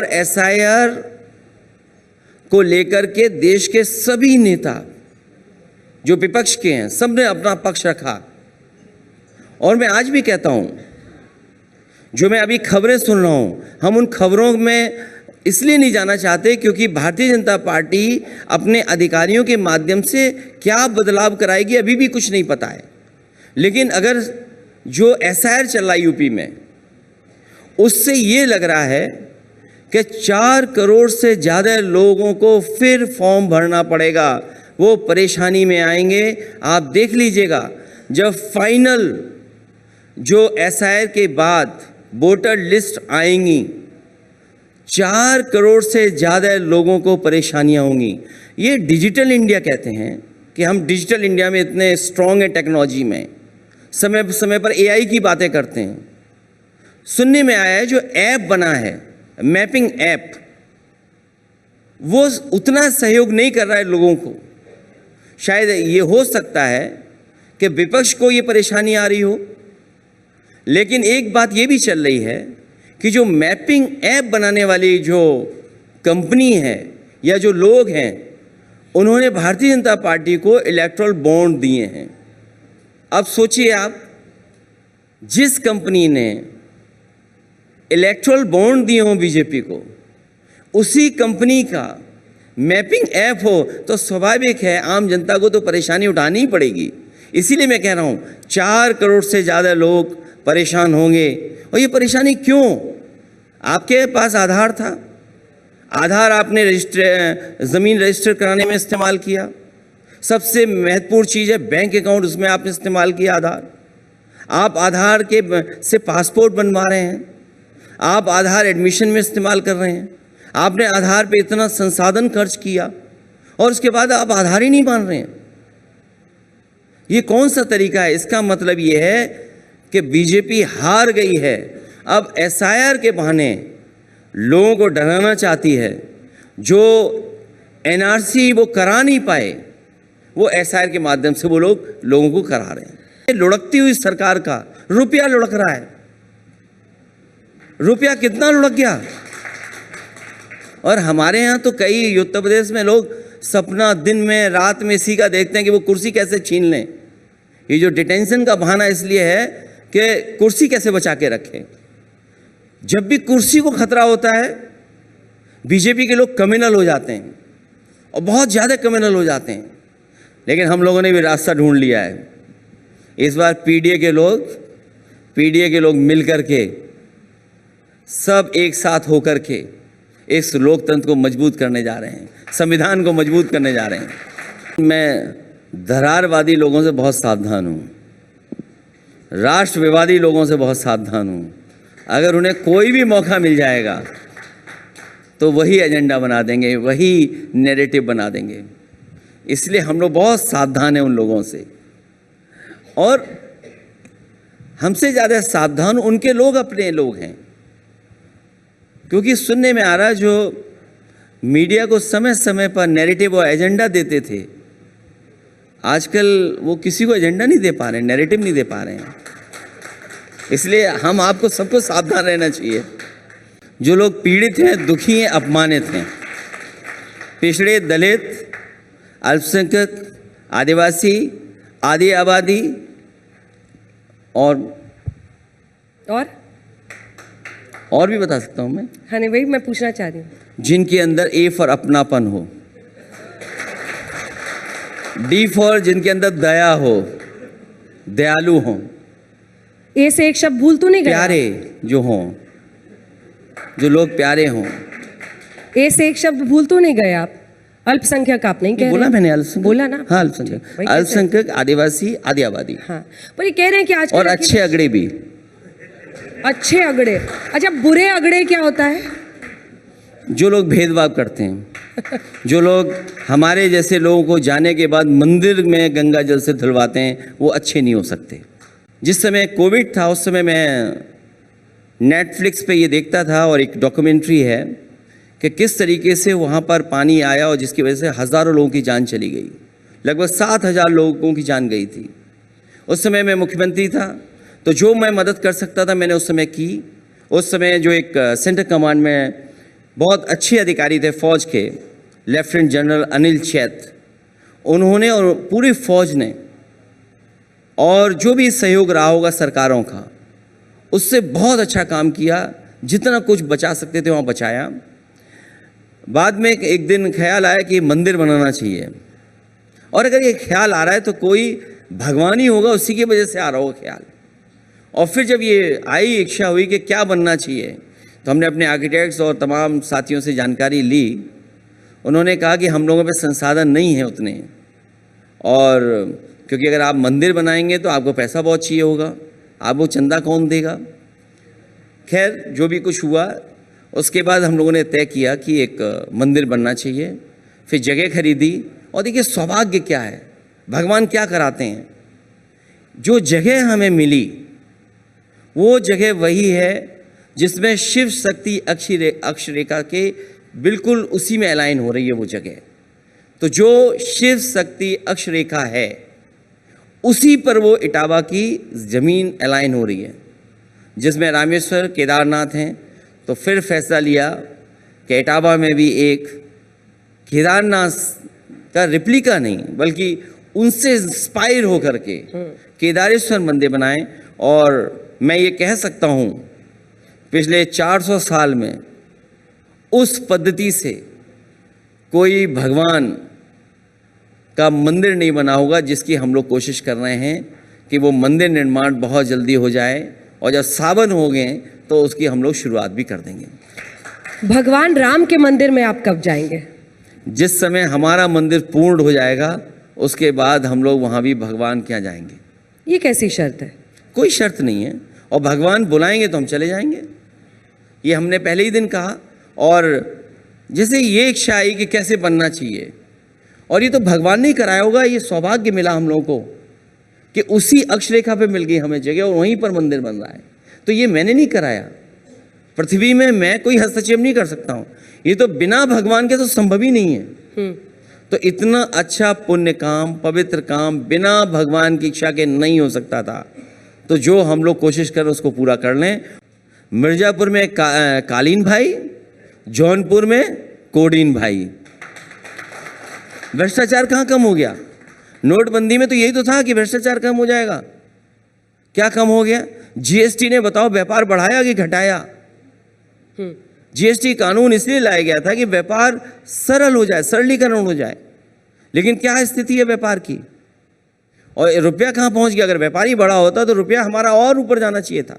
और एसआईआर को लेकर के देश के सभी नेता जो विपक्ष के हैं, सबने अपना पक्ष रखा। और मैं आज भी कहता हूं, जो मैं अभी खबरें सुन रहा हूं, हम उन खबरों में इसलिए नहीं जाना चाहते क्योंकि भारतीय जनता पार्टी अपने अधिकारियों के माध्यम से क्या बदलाव कराएगी अभी भी कुछ नहीं पता है। लेकिन अगर जो एसआईआर चल रहा है यूपी में, उससे ये लग रहा है कि 4 करोड़ से ज़्यादा लोगों को फिर फॉर्म भरना पड़ेगा, वो परेशानी में आएंगे। आप देख लीजिएगा, जब फाइनल जो एसआईआर के बाद वोटर लिस्ट आएंगी, 4 करोड़ से ज़्यादा लोगों को परेशानियां होंगी। ये डिजिटल इंडिया कहते हैं कि हम डिजिटल इंडिया में इतने स्ट्रॉन्ग हैं टेक्नोलॉजी में, समय समय पर एआई की बातें करते हैं। सुनने में आया है जो ऐप बना है, मैपिंग ऐप, वो उतना सहयोग नहीं कर रहा है लोगों को। शायद ये हो सकता है कि विपक्ष को ये परेशानी आ रही हो, लेकिन एक बात ये भी चल रही है कि जो मैपिंग ऐप बनाने वाली जो कंपनी है या जो लोग हैं, उन्होंने भारतीय जनता पार्टी को इलेक्टोरल बॉन्ड दिए हैं। अब सोचिए आप, जिस कंपनी ने इलेक्टोरल बॉन्ड दिए हों बीजेपी को, उसी कंपनी का मैपिंग ऐप हो तो स्वाभाविक है आम जनता को तो परेशानी उठानी ही पड़ेगी। इसीलिए मैं कह रहा हूँ 4 करोड़ से ज़्यादा लोग परेशान होंगे। और ये परेशानी क्यों? आपके पास आधार था, आधार आपने ज़मीन रजिस्टर कराने में इस्तेमाल किया। सबसे महत्वपूर्ण चीज़ है बैंक अकाउंट, उसमें आपने इस्तेमाल किया आधार। आप आधार के से पासपोर्ट बनवा रहे हैं, आप आधार एडमिशन में इस्तेमाल कर रहे हैं। आपने आधार पे इतना संसाधन खर्च किया और उसके बाद आप आधार ही नहीं मान रहे हैं। ये कौन सा तरीका है? इसका मतलब ये है कि बीजेपी हार गई है। अब एसआईआर के बहाने लोगों को डराना चाहती है। जो एनआरसी वो करा नहीं पाए, वो एसआईआर के माध्यम से वो लोगों को करा रहे हैं। लुढ़कती हुई सरकार का रुपया लुढ़क रहा है। रुपया कितना लुढ़क गया? और हमारे यहाँ तो कई उत्तर प्रदेश में लोग सपना दिन में रात में इसी का देखते हैं कि वो कुर्सी कैसे छीन लें। ये जो डिटेंशन का बहाना इसलिए है कि कुर्सी कैसे बचा के रखें। जब भी कुर्सी को खतरा होता है, बीजेपी के लोग कम्युनल हो जाते हैं और बहुत ज़्यादा कम्युनल हो जाते हैं। लेकिन हम लोगों ने भी रास्ता ढूंढ लिया है। इस बार पीडीए के लोग मिल कर के, सब एक साथ होकर के इस लोकतंत्र को मजबूत करने जा रहे हैं, संविधान को मजबूत करने जा रहे हैं। मैं दरारवादी लोगों से बहुत सावधान हूँ, राष्ट्रविवादी लोगों से बहुत सावधान हूँ। अगर उन्हें कोई भी मौका मिल जाएगा तो वही एजेंडा बना देंगे, वही नैरेटिव बना देंगे। इसलिए हम लोग बहुत सावधान हैं उन लोगों से। और हमसे ज़्यादा सावधान उनके लोग अपने लोग हैं, क्योंकि सुनने में आ रहा है जो मीडिया को समय समय पर नैरेटिव और एजेंडा देते थे, आजकल वो किसी को एजेंडा नहीं दे पा रहे हैं, नैरेटिव नहीं दे पा रहे हैं। इसलिए हम आपको सबको सावधान रहना चाहिए। जो लोग पीड़ित हैं, दुखी हैं, अपमानित हैं, पिछड़े, दलित, अल्पसंख्यक, आदिवासी, आदि आबादी और भी बता सकता हूँ मैं। हाँ नहीं, वही मैं पूछना चाह रही हूँ। जिनके अंदर ए फॉर अपनापन हो, डी फॉर जिनके अंदर दया हो, दयालु हो, ए से एक शब्द भूल तो नहीं गया? प्यारे जो हों, जो लोग प्यारे हों। ए से एक शब्द भूल तो नहीं गए आप? अल्पसंख्यक आप नहीं कह रहे? बोला मैंने, अल्पसंख्यक बोला ना? हाँ, अल्पसंख्यक, अल्पसंख्यक, आदिवासी, आदि आबादी। हाँ, पर ये कह रहे हैं कि आज और अच्छे अगड़े भी। अच्छे अगड़े? अच्छा, बुरे अगड़े क्या होता है? जो लोग भेदभाव करते हैं, जो लोग हमारे जैसे लोगों को जाने के बाद मंदिर में गंगा जल से धुलवाते हैं, वो अच्छे नहीं हो सकते। जिस समय कोविड था, उस समय मैं नेटफ्लिक्स पे ये देखता था और एक डॉक्यूमेंट्री है कि किस तरीके से वहाँ पर पानी आया और जिसकी वजह से हज़ारों लोगों की जान चली गई। लगभग 7,000 लोगों की जान गई थी। उस समय मैं मुख्यमंत्री था, तो जो मैं मदद कर सकता था मैंने उस समय की। उस समय जो एक सेंट्रल कमांड में बहुत अच्छे अधिकारी थे फौज के, लेफ्टिनेंट जनरल अनिल चैत। उन्होंने और पूरी फौज ने और जो भी सहयोग रहा होगा सरकारों का, उससे बहुत अच्छा काम किया। जितना कुछ बचा सकते थे वहाँ बचाया। बाद में एक दिन ख्याल आया कि मंदिर बनाना चाहिए, और अगर ये ख्याल आ रहा है तो कोई भगवान ही होगा, उसी की वजह से आ रहा होगा ख्याल। और फिर जब ये आई इच्छा हुई कि क्या बनना चाहिए, तो हमने अपने आर्किटेक्ट्स और तमाम साथियों से जानकारी ली। उन्होंने कहा कि हम लोगों पे संसाधन नहीं है उतने, और क्योंकि अगर आप मंदिर बनाएंगे तो आपको पैसा बहुत चाहिए होगा, आपको चंदा कौन देगा। खैर जो भी कुछ हुआ, उसके बाद हम लोगों ने तय किया कि एक मंदिर बनना चाहिए। फिर जगह खरीदी, और देखिए सौभाग्य क्या है, भगवान क्या कराते हैं। जो जगह हमें मिली वो जगह वही है जिसमें शिव शक्ति अक्षरेखा के बिल्कुल उसी में अलाइन हो रही है वो जगह। तो जो शिव शक्ति अक्षरेखा है उसी पर वो इटावा की ज़मीन अलाइन हो रही है, जिसमें रामेश्वर केदारनाथ हैं। तो फिर फैसला लिया कि इटावा में भी एक केदारनाथ का रिप्लिका नहीं बल्कि उनसे इंस्पायर होकर के केदारेश्वर मंदिर बनाएं। और मैं ये कह सकता हूँ पिछले 400 साल में उस पद्धति से कोई भगवान का मंदिर नहीं बना होगा, जिसकी हम लोग कोशिश कर रहे हैं कि वो मंदिर निर्माण बहुत जल्दी हो जाए, और जब सावन हो गए तो उसकी हम लोग शुरुआत भी कर देंगे। भगवान राम के मंदिर में आप कब जाएंगे? जिस समय हमारा मंदिर पूर्ण हो जाएगा उसके बाद हम लोग वहाँ भी भगवान के यहाँ जाएंगे। ये कैसी शर्त है? कोई शर्त नहीं है, और भगवान बुलाएंगे तो हम चले जाएंगे, ये हमने पहले ही दिन कहा। और जैसे ये इच्छा आई कि कैसे बनना चाहिए, और ये तो भगवान ने ही कराया होगा। ये सौभाग्य मिला हम लोगों को कि उसी अक्षरेखा पे मिल गई हमें जगह, और वहीं पर मंदिर बन रहा है। तो ये मैंने नहीं कराया, पृथ्वी में मैं कोई हस्तक्षेप नहीं कर सकता हूँ। ये तो बिना भगवान के तो संभव ही नहीं है। तो इतना अच्छा पुण्य काम, पवित्र काम बिना भगवान की इच्छा के नहीं हो सकता था। तो जो हम लोग कोशिश कर उसको पूरा कर लें। मिर्ज़ापुर में कालीन भाई, जौनपुर में कोडीन भाई। भ्रष्टाचार कहाँ कम हो गया? नोटबंदी में तो यही तो था कि भ्रष्टाचार कम हो जाएगा। क्या कम हो गया? जीएसटी ने बताओ व्यापार बढ़ाया कि घटाया? जीएसटी कानून इसलिए लाया गया था कि व्यापार सरल हो जाए, सरलीकरण हो जाए। लेकिन क्या स्थिति है व्यापार की? और रुपया कहाँ पहुंच गया? अगर व्यापारी बड़ा होता तो रुपया हमारा और ऊपर जाना चाहिए था।